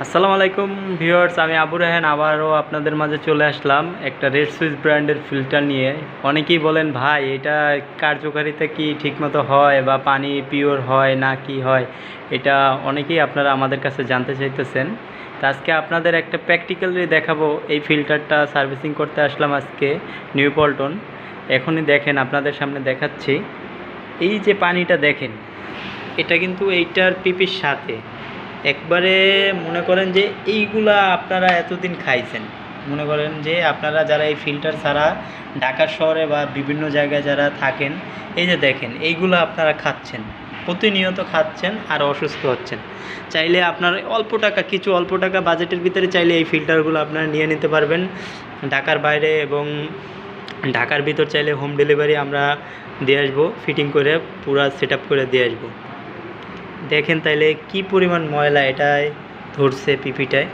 আসসালামু আলাইকুম ভিউয়ার্স, আমি আবু রায়হান আবারও আপনাদের মাঝে চলে আসলাম একটা রেড সুইচ ব্র্যান্ডের ফিল্টার নিয়ে। অনেকেই বলেন ভাই এটা কার্যকারিতা কি ঠিকমতো হয় বা পানি পিওর হয় না কি হয়, এটা অনেকেই আপনারা আমাদের কাছে জানতে চাইতেছেন। তো আজকে আপনাদের একটা প্র্যাকটিক্যালি দেখাবো। এই ফিল্টারটা সার্ভিসিং করতে আসলাম আজকে নিউ পল্টন। এখনই দেখেন আপনাদের সামনে দেখাচ্ছি। এই যে পানিটা দেখেন, এটা কিন্তু এইটার পিপির সাথে একবারে মনে করেন যে এইগুলা আপনারা এতদিন খাইছেন। মনে করেন যে আপনারা যারা এই ফিল্টার ছাড়া ঢাকা শহরে বা বিভিন্ন জায়গায় যারা থাকেন, এই যে দেখেন এইগুলো আপনারা খাচ্ছেন, প্রতিনিয়ত খাচ্ছেন আর অসুস্থ হচ্ছেন। চাইলে আপনার অল্প টাকা বাজেটের ভিতরে চাইলে এই ফিল্টারগুলো আপনারা নিয়ে নিতে পারবেন ঢাকার বাইরে, এবং ঢাকার ভিতর চাইলে হোম ডেলিভারি আমরা দিয়ে আসবো, ফিটিং করে পুরা সেট আপ করে দিয়ে আসবো। দেখেন তাইলে কি পরিমাণ ময়লা এটায় ধরছে পিপিটায়।